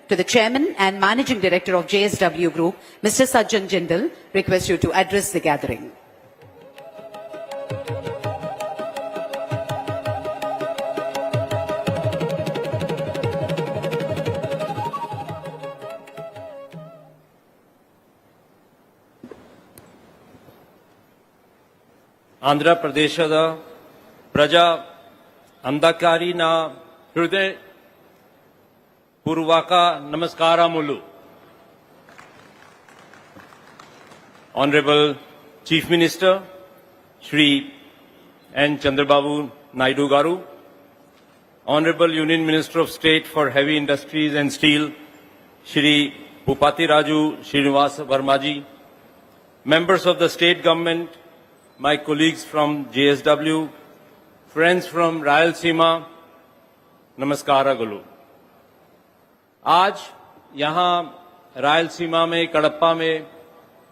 to the Chairman and Managing Director of JSW Group, Mr. Sajjan Jindal, request you to address the gathering. Andhra ಪ್ರದೇಶದ ಪ್ರಜಾ ಅಂಧಕಾರಿನ ಹೃದಯ ಪೂರ್ವಕ ನಮಸ್ಕಾರములు. Honorable Chief Minister Shri N. Chandrababu Naidu Garu, Honorable Union Minister of State for Heavy Industries and Steel Shri Bhupati Raju Srinivas Verma ji, members of the state government, my colleagues from JSW, friends from Rayalaseema, नमस्कारगुलु. आज यहाँ रायलसीमा में कडप्पा में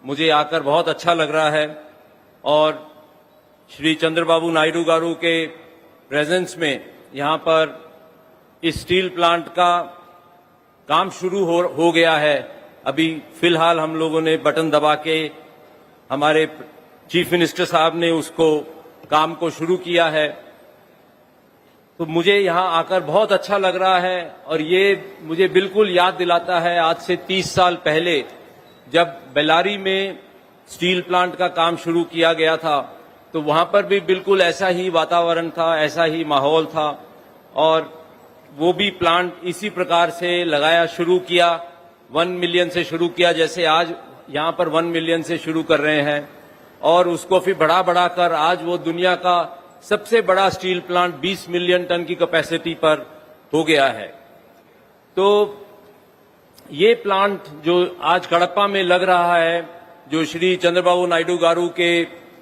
मुझे आकर बहुत अच्छा लग रहा है और श्री चंद्रबाबू नायडू गारू के प्रेजेंस में यहाँ पर इस स्टील प्लांट का काम शुरू हो गया है. अभी फिलहाल हम लोगों ने बटन दबा के हमारे चीफ मिनिस्टर साहब ने उसको काम को शुरू किया है. तो मुझे यहाँ आकर बहुत अच्छा लग रहा है और ये मुझे बिल्कुल याद दिलाता है आज से 30 साल पहले जब बेल्लारी में स्टील प्लांट का काम शुरू किया गया था तो वहां पर भी बिल्कुल ऐसा ही वातावरण था, ऐसा ही माहौल था और वो भी प्लांट इसी प्रकार से लगाया शुरू किया. 1 मिलियन से शुरू किया जैसे आज यहाँ पर 1 मिलियन से शुरू कर रहे हैं और उसको फिर बढ़ा कर आज वो दुनिया का सबसे बड़ा स्टील प्लांट 20 मिलियन टन की कैपेसिटी पर हो गया है. तो ये प्लांट जो आज कडप्पा में लग रहा है, जो श्री चंद्रबाबू नायडू गारू के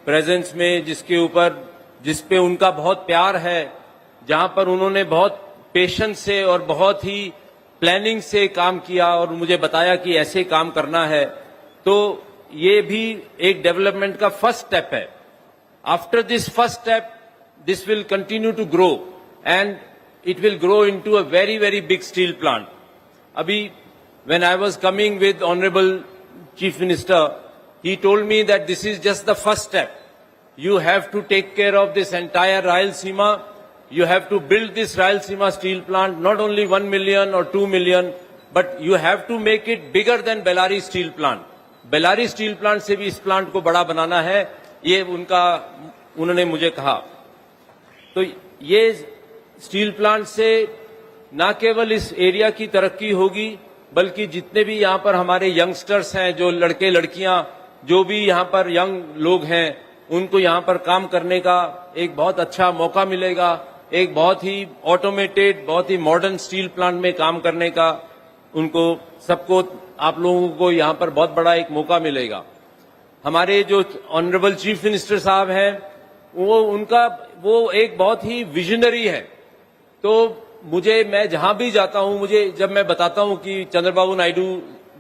प्रेजेंस में जिस पे उनका बहुत प्यार है, जहां पर उन्होंने बहुत पेशेंस से और बहुत ही प्लानिंग से काम किया और मुझे बताया कि ऐसे काम करना है, तो ये भी एक डेवलपमेंट का फर्स्ट स्टेप है. After this first step this will continue to grow and it will grow into a very, very big steel plant. Abhi, when I was coming with Honorable Chief Minister, he told me that this is just the first step. You have to take care of this entire Rayalaseema. You have to build this Rayalaseema steel plant, not only 1 million or 2 million, but you have to make it bigger than Bellary steel plant. Bellary steel plant से भी इस plant को बड़ा बनाना है, ये उन्होंने मुझे कहा. तो ये स्टील प्लांट से न केवल इस एरिया की तरक्की होगी बल्कि जितने भी यहाँ पर हमारे यंगस्टर्स हैं, जो लड़के लड़कियां जो भी यहाँ पर यंग लोग हैं, उनको यहाँ पर काम करने का एक बहुत अच्छा मौका मिलेगा. एक बहुत ही ऑटोमेटेड, बहुत ही मॉडर्न स्टील प्लांट में काम करने का उनको सबको, आप लोगों को यहाँ पर बहुत बड़ा एक मौका मिलेगा. हमारे जो ऑनरेबल चीफ मिनिस्टर साहब हैं, वो एक बहुत ही विजनरी है. तो मैं जहां भी जाता हूं, जब मैं बताता हूं कि चंद्रबाबू नायडू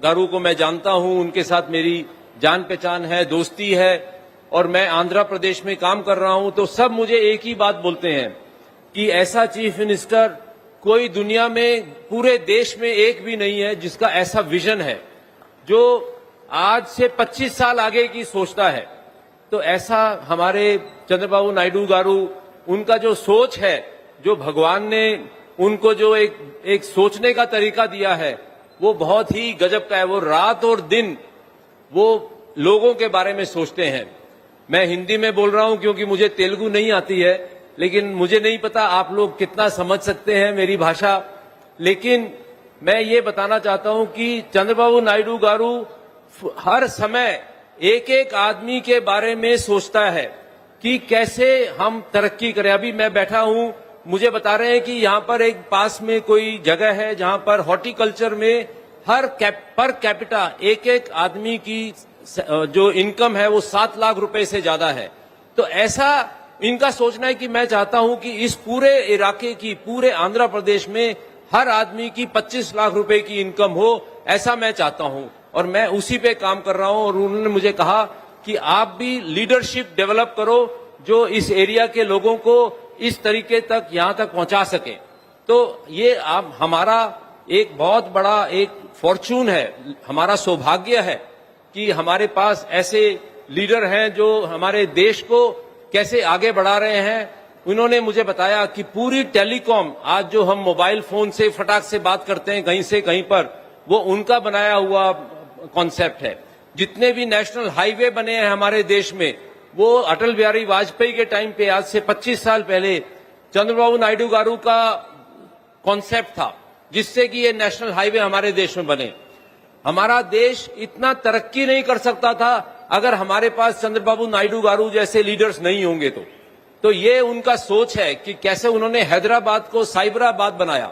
गारू को मैं जानता हूं, उनके साथ मेरी जान पहचान है, दोस्ती है और मैं आंध्र प्रदेश में काम कर रहा हूं, तो सब मुझे एक ही बात बोलते हैं कि ऐसा चीफ मिनिस्टर कोई दुनिया में, पूरे देश में एक भी नहीं है जिसका ऐसा विजन है, जो आज से 25 साल आगे की सोचता है. तो ऐसा हमारे चंद्रबाबू नायडू गारू, उनका जो सोच है, जो भगवान ने उनको जो एक सोचने का तरीका दिया है, वो बहुत ही गजब का है. वो रात और दिन वो लोगों के बारे में सोचते हैं. मैं हिंदी में बोल रहा हूं क्योंकि मुझे तेलुगु नहीं आती है, लेकिन मुझे नहीं पता आप लोग कितना समझ सकते हैं मेरी भाषा. लेकिन मैं ये बताना चाहता हूं कि चंद्रबाबू नायडू गारू हर समय एक एक आदमी के बारे में सोचता है कि कैसे हम तरक्की करें. अभी मैं बैठा हूं, मुझे बता रहे हैं कि यहाँ पर एक पास में कोई जगह है जहां पर हॉर्टिकल्चर में पर कैपिटा एक एक आदमी की जो इनकम है वो 7 लाख रुपए से ज्यादा है. तो ऐसा इनका सोचना है कि मैं चाहता हूं कि इस पूरे इलाके की, पूरे आंध्र प्रदेश में हर आदमी की 25 लाख रुपए की इनकम हो, ऐसा मैं चाहता हूं और मैं उसी पे काम कर रहा हूं. और उन्होंने मुझे कहा कि आप भी लीडरशिप डेवलप करो जो इस एरिया के लोगों को इस तरीके तक, यहां तक पहुंचा सके. तो ये हमारा एक बहुत बड़ा एक फॉर्चून है, हमारा सौभाग्य है कि हमारे पास ऐसे लीडर हैं जो हमारे देश को कैसे आगे बढ़ा रहे हैं। उन्होंने मुझे बताया कि पूरी टेलीकॉम, आज जो हम मोबाइल फोन से फटाक से बात करते हैं कहीं से कहीं पर, वो उनका बनाया हुआ कॉन्सेप्ट है। जितने भी नेशनल हाईवे बने हैं हमारे देश में, वो अटल बिहारी वाजपेयी के टाइम पे, आज से 25 साल पहले चंद्रबाबू नायडू गारू का कॉन्सेप्ट था, जिससे कि ये नेशनल हाईवे हमारे देश में बने। हमारा देश इतना तरक्की नहीं कर सकता था अगर हमारे पास चंद्रबाबू नायडू गारू जैसे लीडर्स नहीं होंगे तो ये उनका सोच है कि कैसे उन्होंने हैदराबाद को साइबराबाद बनाया,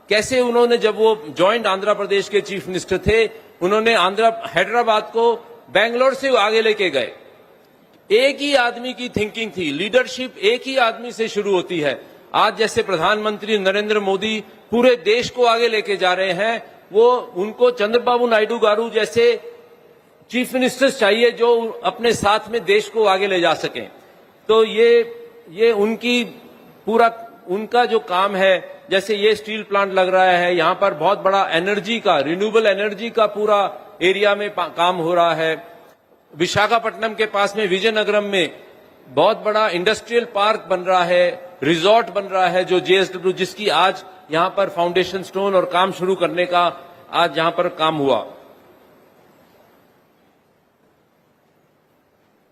कैसे उन्होंने, जब वो जॉइंट आंध्र प्रदेश के चीफ मिनिस्टर थे, उन्होंने हैदराबाद को बेंगलोर से आगे लेके गए। एक ही आदमी की थिंकिंग थी, लीडरशिप एक ही आदमी से शुरू होती है। आज जैसे प्रधानमंत्री नरेंद्र मोदी पूरे देश को आगे लेके जा रहे हैं, वो उनको चंद्रबाबू नायडू गारू जैसे चीफ मिनिस्टर्स चाहिए जो अपने साथ में देश को आगे ले जा सकें। तो ये उनकी पूरा उनका जो काम है, जैसे ये स्टील प्लांट लग रहा है, यहाँ पर बहुत बड़ा एनर्जी का, रिन्यूएबल एनर्जी का पूरा एरिया में काम हो रहा है। विशाखापट्टनम के पास में विजयनगरम में बहुत बड़ा इंडस्ट्रियल पार्क बन रहा है, रिजॉर्ट बन रहा है जो JSW, जिसकी आज यहाँ पर फाउंडेशन स्टोन और काम शुरू करने का आज यहाँ पर काम हुआ।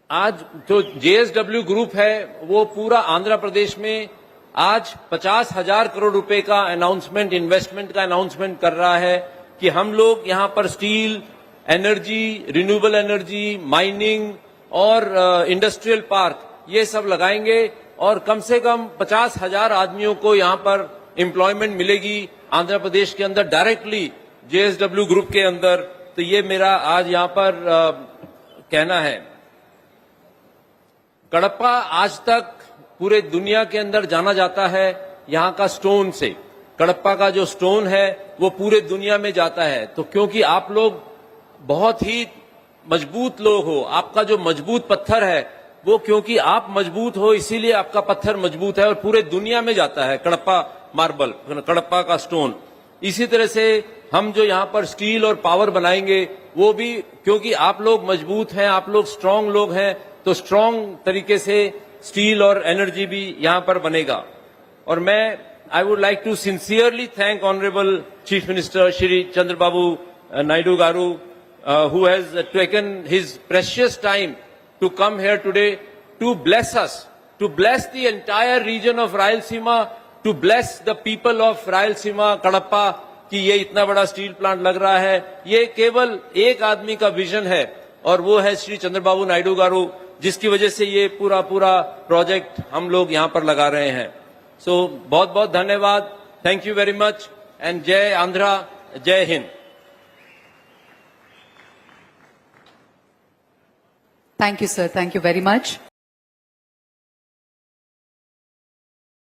आज जो JSW ग्रुप है वो पूरा आंध्र प्रदेश में आज 50,000 करोड़ रुपए का अनाउंसमेंट, इन्वेस्टमेंट का अनाउंसमेंट कर रहा है कि हम लोग यहाँ पर steel, energy, renewable energy, mining और इंडस्ट्रियल पार्क ये सब लगाएंगे और कम से कम 50,000 आदमियों को यहाँ पर एम्प्लॉयमेंट मिलेगी आंध्र प्रदेश के अंदर डायरेक्टली JSW ग्रुप के अंदर। तो ये मेरा आज यहाँ पर कहना है। कडप्पा आज तक पूरे दुनिया के अंदर जाना जाता है यहाँ का स्टोन से। कडप्पा का जो स्टोन है वो पूरे दुनिया में जाता है। तो क्योंकि आप लोग बहुत ही मजबूत लोग हो, आपका जो मजबूत पत्थर है वो, क्योंकि आप मजबूत हो इसीलिए आपका पत्थर मजबूत है और पूरे दुनिया में जाता है कडप्पा मार्बल, कडप्पा का स्टोन। इसी तरह से हम जो यहाँ पर स्टील और पावर बनाएंगे वो भी, क्योंकि आप लोग मजबूत हैं, आप लोग स्ट्रांग लोग हैं, तो स्ट्रांग तरीके से स्टील और एनर्जी भी यहाँ पर बनेगा। और मैं I would like to sincerely thank honourable chief minister Shri Chandrababu Naidu garu who has taken his precious time to come here today to bless us, to bless the entire region of Rayalaseema, to bless the people of Rayalaseema, Kadapa, कि ये इतना बड़ा steel plant लग रहा है। ये केवल एक आदमी का विजन है और वो है श्री चंद्रबाबू नायडू गारू, जिसकी वजह से ये पूरा प्रोजेक्ट हम लोग यहाँ पर लगा रहे हैं। सो बहुत बहुत धन्यवाद, thank you very much and जय आंध्रा, जय Hind. Thank you, sir. Thank you very much.